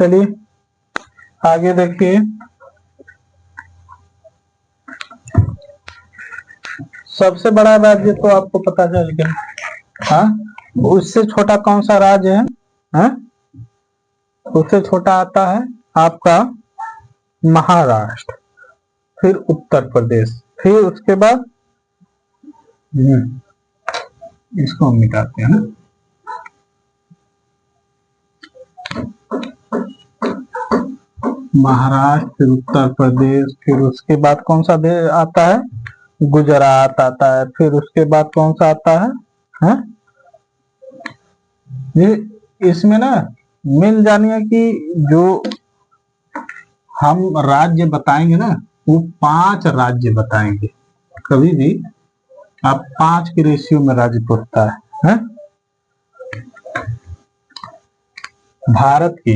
चलिए आगे देखिए, सबसे बड़ा राज्य तो आपको पता चल गया। हाँ, उससे छोटा कौन सा राज्य है? हाँ? उससे छोटा आता है आपका महाराष्ट्र, फिर उत्तर प्रदेश, फिर उसके बाद इसको हम मिटाते हैं ना, महाराष्ट्र, फिर उत्तर प्रदेश, फिर उसके बाद कौन सा देश आता है? गुजरात आता है, फिर उसके बाद कौन सा आता है? हाँ? ये इसमें ना मिल जानिए कि जो हम राज्य बताएंगे ना, वो 5 राज्य बताएंगे। कभी भी आप 5 के रेशियो में राज्य पूछता है? भारत के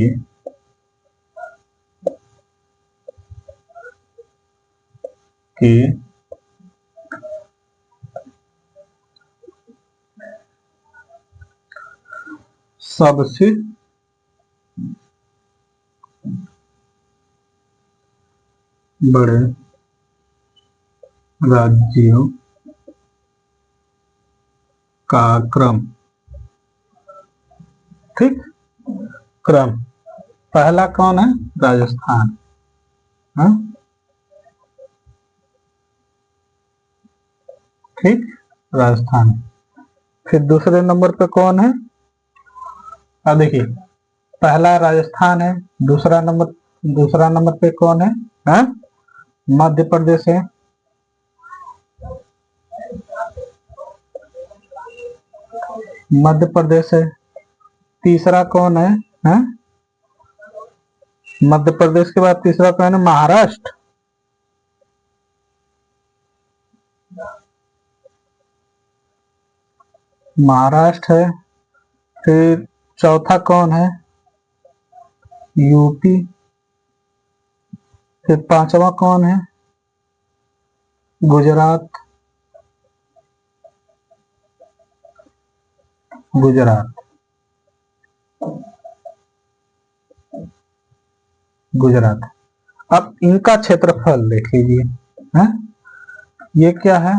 सबसे बड़े राज्यों का क्रम, ठीक, क्रम। पहला कौन है? राजस्थान। हाँ? ठीक, राजस्थान। फिर दूसरे नंबर पे कौन है? देखिए, पहला राजस्थान है, दूसरा नंबर पे कौन है? हाँ? मध्य प्रदेश है, मध्य प्रदेश है। तीसरा कौन है? हाँ? मध्य प्रदेश के बाद तीसरा कौन है? महाराष्ट्र। महाराष्ट्र है। फिर चौथा कौन है? यूपी। फिर पांचवा कौन है? गुजरात। गुजरात, गुजरात। अब इनका क्षेत्रफल देख लीजिए। है? ये क्या है?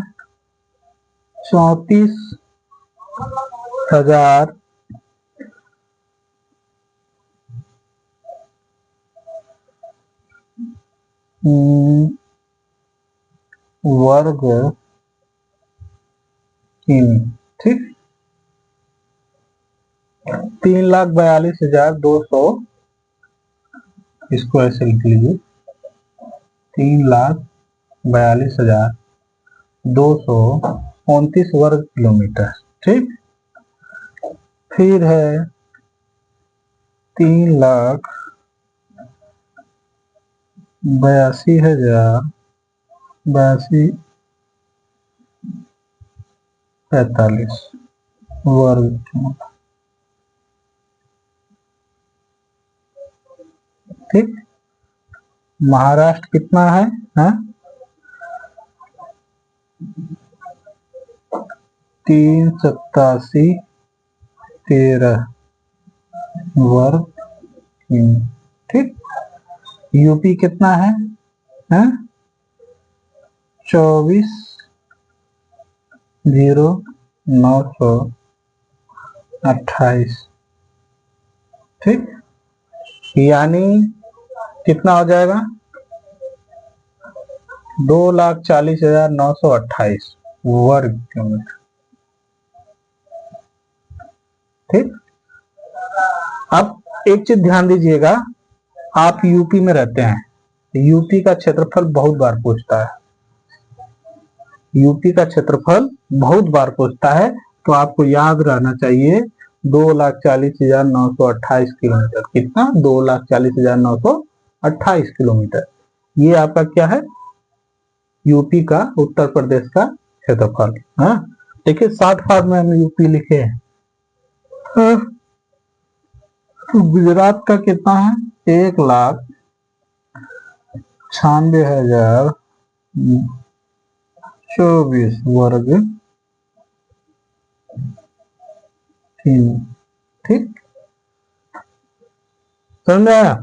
34,000 वर्ग किमी। ठीक, 3,42,200, इसको ऐसे लिख लीजिए, 3,42,229 वर्ग किलोमीटर। ठीक, फिर है 3,82,082,45 वर्ग किलोमीटर। ठीक, महाराष्ट्र कितना है? हाँ? 387,13 वर्ग किमी। ठीक, यूपी कितना है? हाँ? 24,0928। ठीक, यानी कितना हो जाएगा? 2,40,928 वर्ग किलोमीटर। ठीक, अब एक चीज ध्यान दीजिएगा, आप यूपी में रहते हैं, यूपी का क्षेत्रफल बहुत बार पूछता है, यूपी का क्षेत्रफल बहुत बार पूछता है, तो आपको याद रहना चाहिए 2,40,928 किलोमीटर। कितना? 2,40,928 किलोमीटर। ये आपका क्या है? यूपी का, उत्तर प्रदेश का क्षेत्रफल। हाँ, देखिए शॉर्ट फॉर्म में हम यूपी लिखे हैं। हाँ? गुजरात का कितना है? 1,96,024 वर्ग किमी। ठीक, समझ में आया?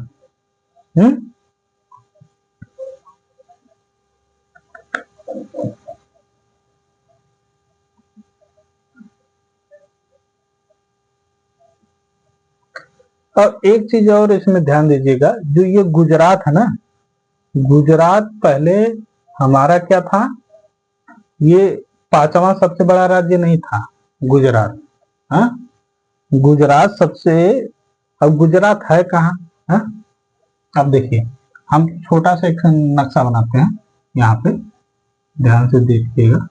और एक चीज और इसमें ध्यान दीजिएगा, जो ये गुजरात है ना, गुजरात पहले हमारा क्या था, ये पांचवा सबसे बड़ा राज्य नहीं था गुजरात। हाँ, गुजरात सबसे, अब गुजरात है कहाँ? हाँ, अब देखिए हम छोटा सा एक नक्शा बनाते हैं, यहाँ पे ध्यान से देखिएगा।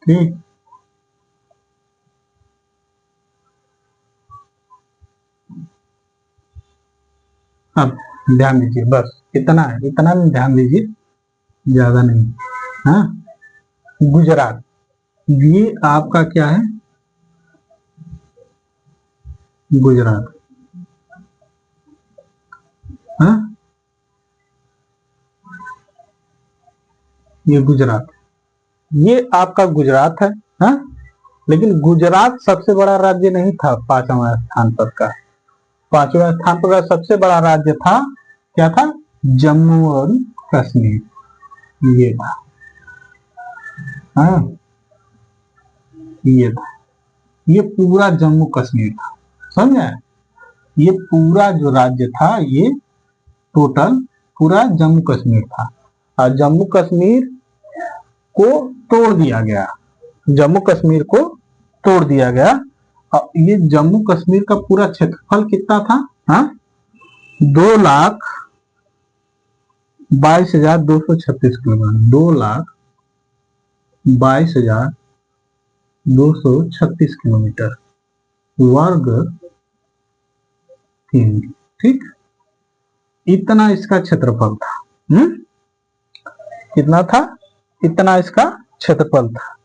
ठीक, अब ध्यान दीजिए, बस इतना है, इतना में ध्यान दीजिए, ज्यादा नहीं। हाँ, गुजरात ये आपका क्या है, गुजरात। हाँ, ये गुजरात, ये आपका गुजरात है। हाँ, लेकिन गुजरात सबसे बड़ा राज्य नहीं था पांचवा स्थान पर का। पांचवा स्थान पर का सबसे बड़ा राज्य था, क्या था? जम्मू और कश्मीर, ये था। हाँ, ये था, ये पूरा जम्मू कश्मीर था, समझे? ये पूरा जो राज्य था, ये टोटल पूरा जम्मू कश्मीर था। और जम्मू कश्मीर को तोड़ दिया गया, जम्मू कश्मीर को तोड़ दिया गया। और ये जम्मू कश्मीर का पूरा क्षेत्रफल कितना था? हाँ, 2,22,236 किलोमीटर, 2,22,236 किलोमीटर वर्ग किमी। ठीक, इतना इसका क्षेत्रफल था। कितना था? इतना इसका क्षेत्रफल था।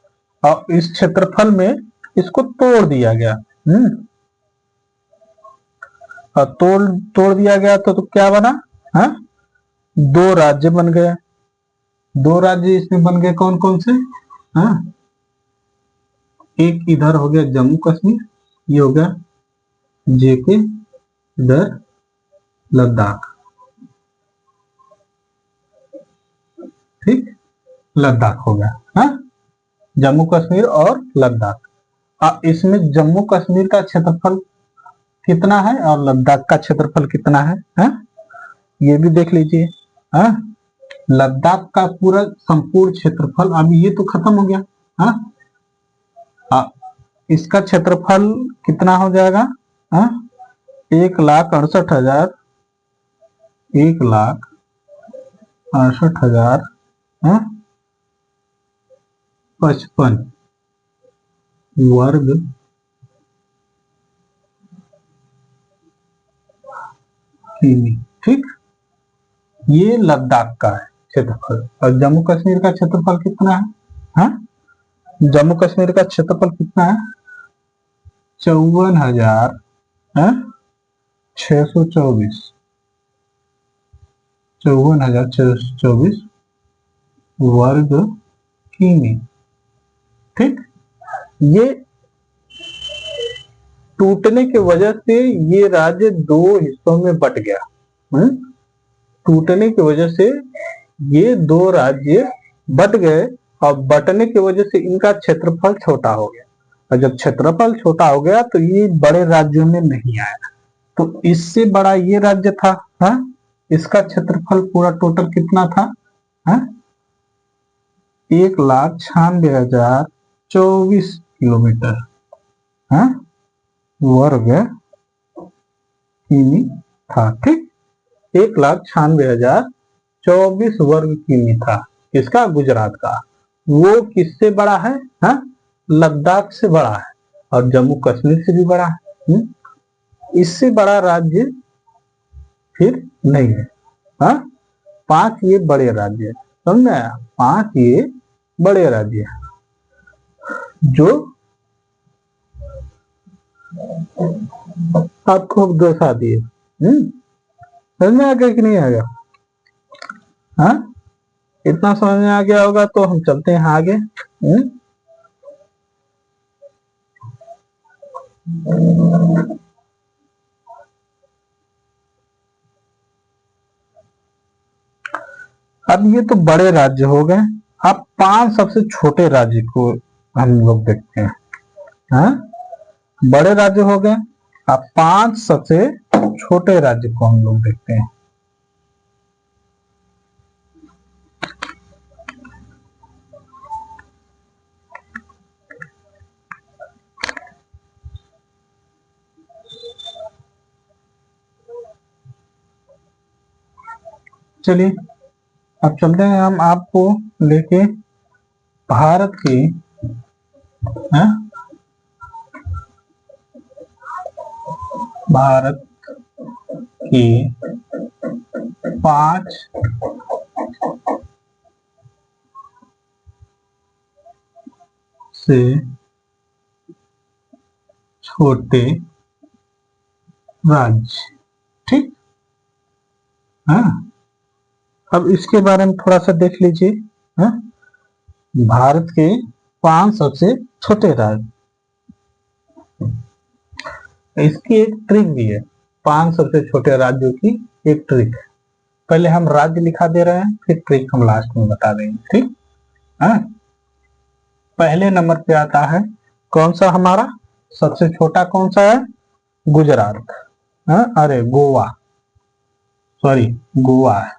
और इस क्षेत्रफल में इसको तोड़ दिया गया। और तोड़ दिया गया तो क्या बना? हाँ, दो राज्य बन गए। दो राज्य इसमें बन गए, कौन कौन से? हाँ, एक इधर हो गया जम्मू कश्मीर, ये हो गया जेके, इधर लद्दाख। ठीक, लद्दाख हो गया। हाँ, जम्मू कश्मीर और लद्दाख। इसमें जम्मू कश्मीर का क्षेत्रफल कितना है और लद्दाख का क्षेत्रफल कितना है? हाँ, ये भी देख लीजिए। हाँ, लद्दाख का पूरा संपूर्ण क्षेत्रफल, अब ये तो खत्म हो गया। हाँ, इसका क्षेत्रफल कितना हो जाएगा? हाँ, 1,68,000, 1,68,000 55 वर्ग किमी। ठीक, ये लद्दाख का है क्षेत्रफल। और जम्मू कश्मीर का क्षेत्रफल कितना है? हाँ, जम्मू कश्मीर का क्षेत्रफल कितना है? 54,624, 54,624 वर्ग किमी। ठीक, ये टूटने की वजह से ये राज्य दो हिस्सों में बट गया। टूटने की वजह से ये दो राज्य बट गए, और बटने की वजह से इनका क्षेत्रफल छोटा हो गया। और जब क्षेत्रफल छोटा हो गया तो ये बड़े राज्यों में नहीं आया। तो इससे बड़ा ये राज्य था। हाँ, इसका क्षेत्रफल पूरा टोटल कितना था? हाँ, 1,96,024 किलोमीटर हाँ वर्ग किमी था। ठीक, 1,96,024 वर्ग किमी था इसका, गुजरात का। वो किससे बड़ा है? हाँ, लद्दाख से बड़ा है, और जम्मू कश्मीर से भी बड़ा है। इससे बड़ा राज्य फिर नहीं है। हाँ, 5 ये बड़े राज्य है, समझ आया? 5 ये बड़े राज्य है जो आपको दर्शा दिए। समझ में आ गया कि नहीं आ गया? हाँ, इतना समझ में आ गया होगा तो हम चलते हैं आगे। अब ये तो बड़े राज्य हो गए। अब 5 सबसे छोटे राज्य को हम लोग देखते हैं। हाँ, बड़े राज्य हो गए, अब 5 सबसे छोटे राज्य को हम लोग देखते हैं। चलिए अब चलते हैं हम आपको लेके भारत की, है? भारत की 5 से छोटे राज्य। ठीक, हाँ, अब इसके बारे में थोड़ा सा देख लीजिए। हाँ? भारत के 5 सबसे छोटे राज्य, इसकी एक ट्रिक भी है। 5 सबसे छोटे राज्यों की एक ट्रिक। पहले हम राज्य लिखा दे रहे हैं, फिर ट्रिक हम लास्ट में बता देंगे। ठीक, हाँ? पहले नंबर पे आता है कौन सा हमारा सबसे छोटा, कौन सा है? गुजरात। हाँ? अरे गोवा, सॉरी, गोवा है,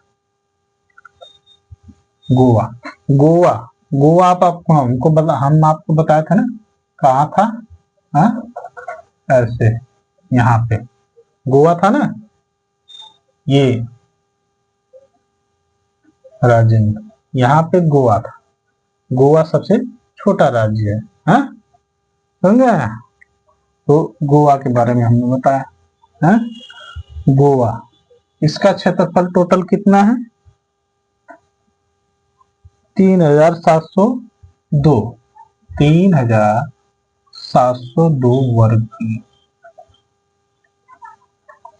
गोवा। गोवा, गोवा आपको हमको हम आपको बताया था ना, कहाँ था? हाँ? ऐसे यहाँ पे गोवा था ना, ये राजेंद्र, यहाँ पे गोवा था। गोवा सबसे छोटा राज्य है। हाँ, समझे? तो गोवा के बारे में हमने बताया। हाँ? गोवा, इसका क्षेत्रफल टोटल कितना है? 3702, 3702 वर्ग की।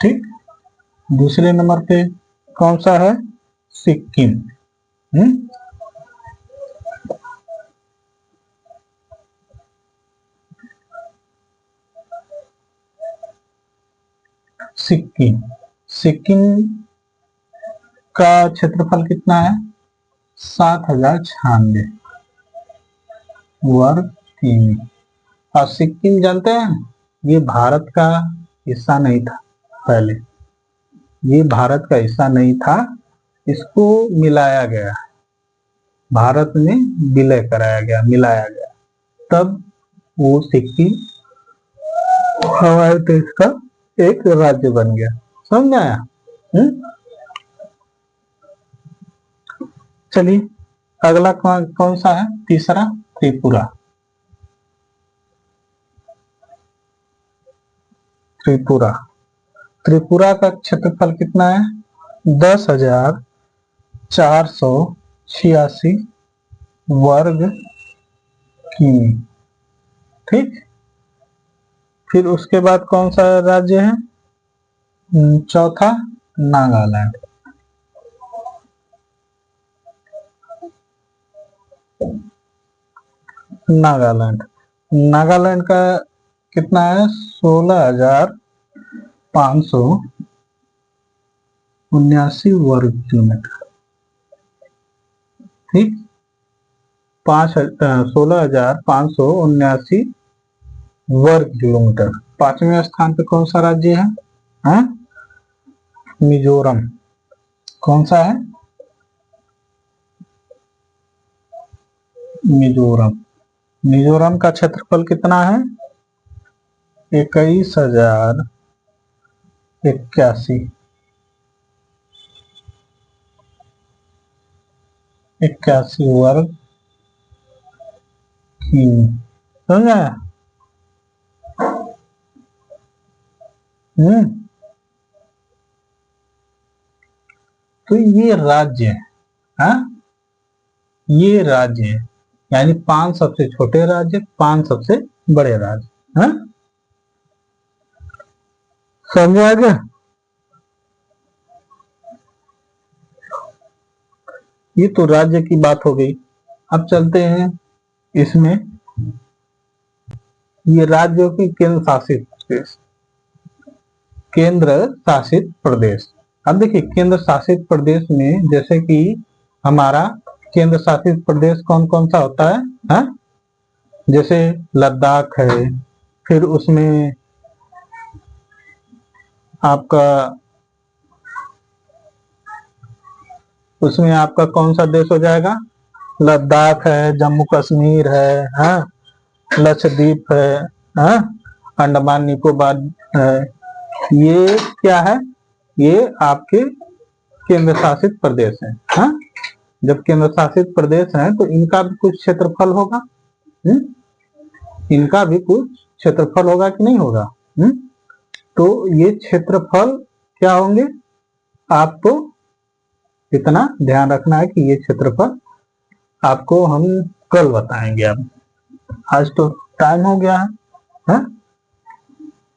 ठीक, दूसरे नंबर पे कौन सा है? सिक्किम। सिक्किम, सिक्किम का क्षेत्रफल कितना है? 7096 वर्ग किमी। और सिक्किम जानते हैं, ये भारत का हिस्सा नहीं था पहले, ये भारत का हिस्सा नहीं था, इसको मिलाया गया, भारत में विलय कराया गया, मिलाया गया, तब वो सिक्किम हमारे देश का एक राज्य बन गया। समझ आया? चलिए अगला कौन सा है? तीसरा, त्रिपुरा। त्रिपुरा, त्रिपुरा का क्षेत्रफल कितना है? 10,486 वर्ग किमी। ठीक, फिर उसके बाद कौन सा राज्य है? चौथा, नागालैंड। नागालैंड, नागालैंड का कितना है? 16,579 वर्ग किलोमीटर। ठीक, 16,579 वर्ग किलोमीटर। 5वें स्थान पे कौन सा राज्य है? हाँ? मिजोरम। कौन सा है? मिजोरम। मिजोरम का क्षेत्रफल कितना है? 21,081 वर्ग किमी। समझ आया? हम्म तो ये राज्य है, हाँ? ये राज्य है, यानी 5 सबसे छोटे राज्य, 5 सबसे बड़े राज्य, हाँ? समझ आ गया? ये तो राज्य की बात हो गई। अब चलते हैं इसमें, ये राज्यों की केंद्र शासित प्रदेश, केंद्र शासित प्रदेश। अब देखिए केंद्र शासित प्रदेश में जैसे कि हमारा केंद्र शासित प्रदेश कौन कौन सा होता है, हा? जैसे लद्दाख है, फिर आपका उसमें आपका कौन सा देश हो जाएगा, लद्दाख है, जम्मू कश्मीर है, हाँ? लक्षद्वीप है, हाँ? अंडमान निकोबार है। ये क्या है, ये आपके केंद्र शासित प्रदेश है, हाँ? जब केंद्र शासित प्रदेश है तो इनका भी कुछ क्षेत्रफल होगा, इनका भी कुछ क्षेत्रफल होगा कि नहीं होगा, तो ये क्षेत्रफल क्या होंगे, आपको इतना ध्यान रखना है कि ये क्षेत्रफल आपको हम कल बताएंगे। अब आज तो टाइम हो गया है, हा?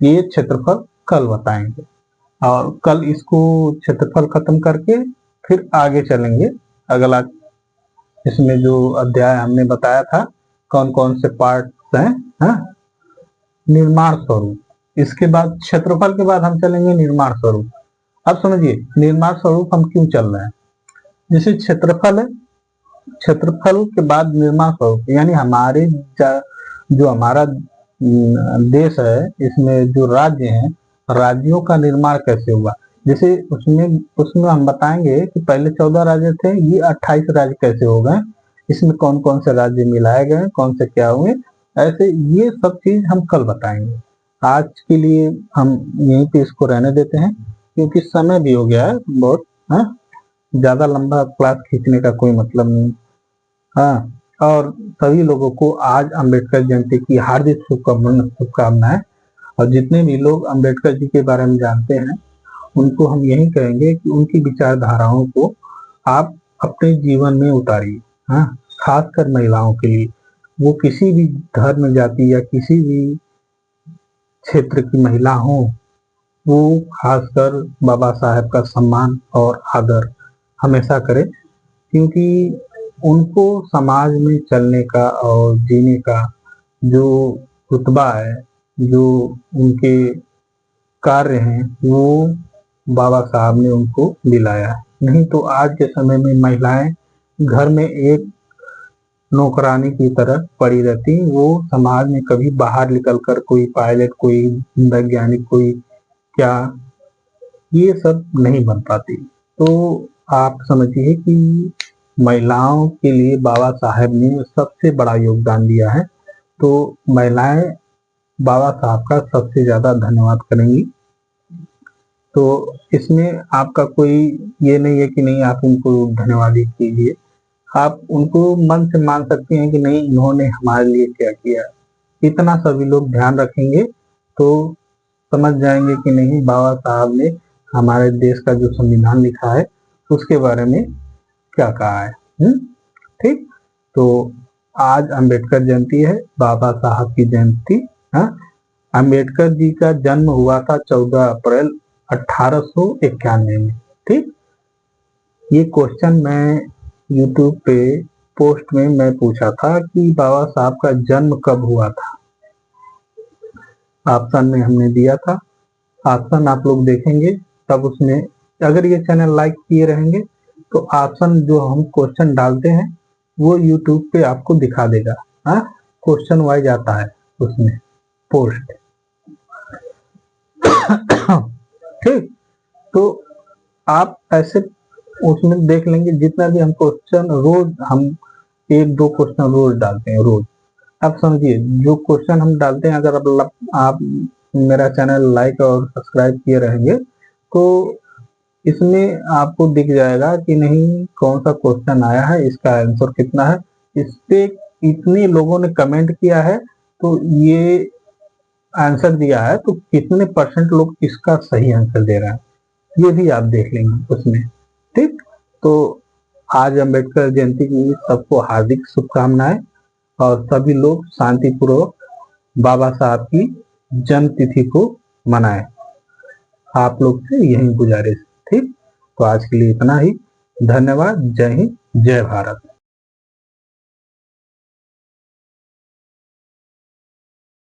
ये क्षेत्रफल कल बताएंगे, और कल इसको क्षेत्रफल खत्म करके फिर आगे चलेंगे। अगला इसमें जो अध्याय हमने बताया था कौन कौन से पार्ट हैं, हाँ? निर्माण स्वरूप, इसके बाद क्षेत्रफल के बाद हम चलेंगे निर्माण स्वरूप। अब समझिए निर्माण स्वरूप हम क्यों चल रहे हैं, जैसे क्षेत्रफल है, क्षेत्रफल के बाद निर्माण स्वरूप, यानी हमारे जो हमारा देश है, इसमें जो राज्य हैं, राज्यों का निर्माण कैसे हुआ। जैसे उसमें उसमें हम बताएंगे कि पहले 14 राज्य थे, ये 28 राज्य कैसे हो गए, इसमें कौन कौन से राज्य मिलाए गए, कौन से क्या हुए, ऐसे ये सब चीज हम कल बताएंगे। आज के लिए हम यहीं पे इसको रहने देते हैं, क्योंकि समय भी हो गया है बहुत, हाँ? ज्यादा लंबा क्लास खींचने का कोई मतलब नहीं, हाँ? और सभी लोगों को आज अंबेडकर जयंती की हार्दिक शुभकामनाएं। और जितने भी लोग अंबेडकर जी के बारे में जानते हैं उनको हम यही कहेंगे कि उनकी विचारधाराओं को आप अपने जीवन में उतारिए, हाँ? खासकर महिलाओं के लिए, वो किसी भी धर्म जाति या किसी भी क्षेत्र की महिला हो, वो खासकर बाबा साहेब का सम्मान और आदर हमेशा करें, क्योंकि उनको समाज में चलने का और जीने का जो रुतबा है, जो उनके कार्य हैं, वो बाबा साहब ने उनको दिलाया है। नहीं तो आज के समय में महिलाएं घर में एक नौकरानी की तरह पड़ी रहती, वो समाज में कभी बाहर निकलकर कोई पायलट, कोई वैज्ञानिक, कोई क्या, ये सब नहीं बन पाती। तो आप समझिए कि महिलाओं के लिए बाबा साहेब ने सबसे बड़ा योगदान दिया है, तो महिलाएं बाबा साहब का सबसे ज्यादा धन्यवाद करेंगी। तो इसमें आपका कोई ये नहीं है कि नहीं आप उनको धन्यवाद ही कीजिए, आप उनको मन से मान सकते हैं कि नहीं इन्होंने हमारे लिए क्या किया। इतना सभी लोग ध्यान रखेंगे तो समझ जाएंगे कि नहीं बाबा साहब ने हमारे देश का जो संविधान लिखा है उसके बारे में क्या कहा है। ठीक, तो आज अंबेडकर जयंती है, बाबा साहब की जयंती, हाँ? अंबेडकर जी का जन्म हुआ था 14 अप्रैल 1891 में। ठीक, ये क्वेश्चन मैं यूट्यूब पे पोस्ट में मैं पूछा था कि बाबा साहब का जन्म कब हुआ था, ऑप्शन में हमने दिया था, ऑप्शन आप लोग देखेंगे तब उसमें, अगर ये चैनल लाइक किए रहेंगे तो ऑप्शन जो हम क्वेश्चन डालते हैं वो यूट्यूब पे आपको दिखा देगा, हाँ? क्वेश्चन वाइज आता है उसमें पोस्ट। ठीक, तो आप ऐसे उसमें देख लेंगे, जितना भी हम क्वेश्चन रोज, हम 1-2 क्वेश्चन रोज डालते हैं रोज। आप समझिए जो क्वेश्चन हम डालते हैं, अगर आप मेरा चैनल लाइक और सब्सक्राइब किए रहेंगे तो इसमें आपको दिख जाएगा कि नहीं कौन सा क्वेश्चन आया है, इसका आंसर कितना है। इस पे इतने लोगों ने कमेंट किया है, तो ये आंसर दिया है तो कितने परसेंट लोग इसका सही आंसर दे रहे हैं ये भी आप देख लेंगे उसमें। ठीक, तो आज अम्बेडकर जयंती की सबको हार्दिक शुभकामनाएं और सभी लोग शांतिपूर्वक बाबा साहब की जन्म तिथि को मनाएं। आप लोग से यही गुजारिश। ठीक, तो आज के लिए इतना ही। धन्यवाद। जय हिंद, जय भारत।